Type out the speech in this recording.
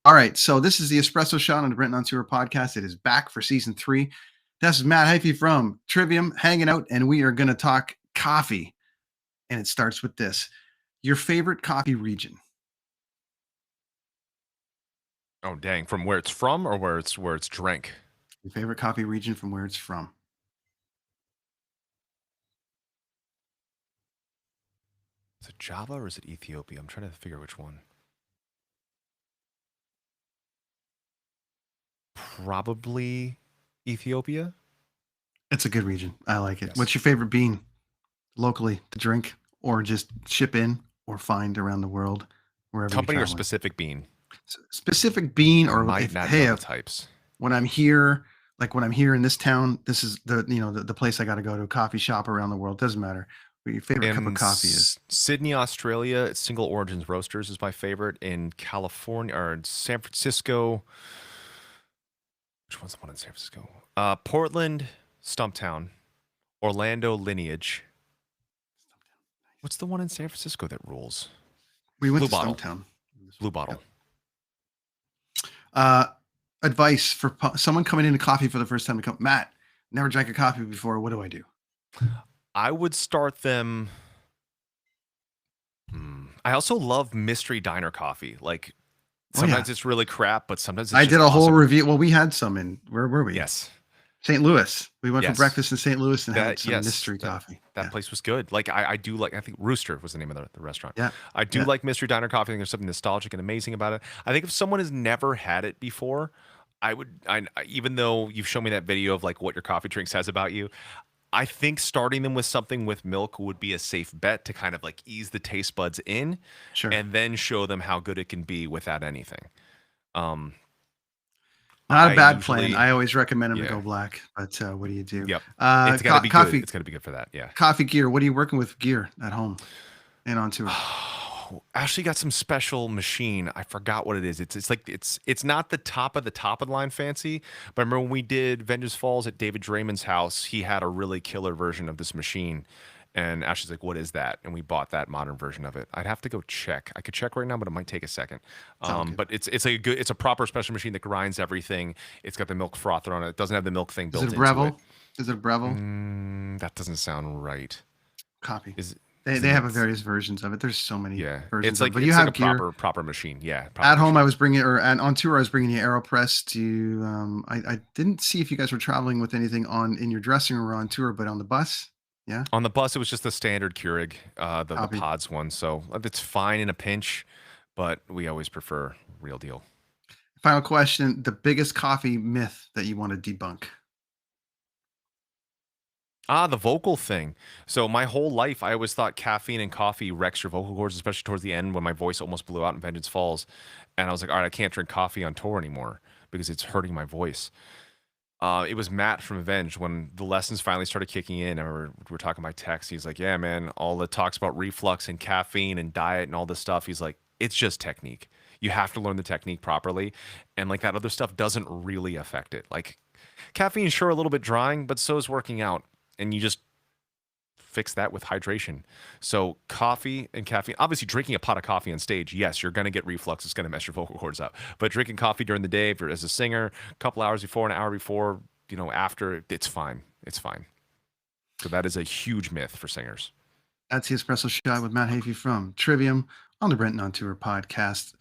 All right, so this is the Espresso Shot on the Brent on Tour podcast. It is back for season 3. This is Matt Heafy from Trivium hanging out, and we are going to talk coffee. And it starts with this. Your favorite coffee region? Oh, dang. From where it's from or where it's drank? Your favorite coffee region from where it's from? Is it Java or is it Ethiopia? I'm trying to figure which one. Probably Ethiopia. It's a good region. I like it. Yes. What's your favorite bean locally to drink or just ship in or find around the world, wherever Company you're or traveling? specific bean? Specific bean, or might if, not hey, know the types. when I'm here, like when I'm here in this town, this is the place I got to go to, a coffee shop around the world. Doesn't matter what your favorite cup of coffee is. Sydney, Australia, Single Origins Roasters is my favorite. In California or in San Francisco, which one's the one in San Francisco? Portland, Stumptown, Orlando, Lineage. What's the one in San Francisco that rules? We went Blue to Bottle. Stumptown. Blue Bottle. Advice for someone coming into coffee for the first time to come. Matt, never drank a coffee before. What do I do? I would start them. I also love mystery diner coffee. Like sometimes it's really crap, but sometimes it's I did a whole awesome. review. Well, we had some in, where were we? Yes. St. Louis. We went for breakfast in St. Louis and had some mystery coffee. That place was good. Like I do like, I think Rooster was the name of the restaurant. Yeah. I do like mystery diner coffee. I think there's something nostalgic and amazing about it. I think if someone has never had it before, even though you've shown me that video of like what your coffee drink says about you, I think starting them with something with milk would be a safe bet to kind of like ease the taste buds in, and then show them how good it can be without anything. Not a bad plan. I always recommend them to go black, but what do you do? Yep. It's got to be good. It's got to be good for that. Yeah. Coffee gear. What are you working with gear at home and on tour? Ashley got some special machine. I forgot what it is. It's not the top of the line fancy, but I remember when we did Vengeance Falls at David Draymond's house, he had a really killer version of this machine. And Ashley's like, "What is that?" And we bought that modern version of it. I'd have to go check. I could check right now, but it might take a second. But it's a proper special machine that grinds everything. It's got the milk frother on it. It doesn't have the milk thing built into it. Is it a Breville? That doesn't sound right. Copy. They have various versions of it. There's so many versions. It's like, but you have like a proper machine. Yeah. At home, I was bringing, or on tour, I was bringing you AeroPress to. I didn't see if you guys were traveling with anything in your dressing room or on tour, but on the bus. Yeah. On the bus, it was just the standard Keurig, the pods one. So it's fine in a pinch, but we always prefer real deal. Final question: the biggest coffee myth that you want to debunk? The vocal thing. So my whole life, I always thought caffeine and coffee wrecks your vocal cords, especially towards the end when my voice almost blew out in Vengeance Falls. And I was like, all right, I can't drink coffee on tour anymore because it's hurting my voice. It was Matt from Avenge when the lessons finally started kicking in. I remember we were talking by text. He's like, yeah, man, all the talks about reflux and caffeine and diet and all this stuff. He's like, it's just technique. You have to learn the technique properly. And like that other stuff doesn't really affect it. Like caffeine is sure a little bit drying, but so is working out. And you just fix that with hydration. So coffee and caffeine, obviously drinking a pot of coffee on stage, yes, you're going to get reflux. It's going to mess your vocal cords up. But drinking coffee during the day, if you're as a singer, a couple hours before, an hour before, after, it's fine. It's fine. So that is a huge myth for singers. That's the Espresso Shot with Matt Heafy from Trivium on the Brent on Tour podcast.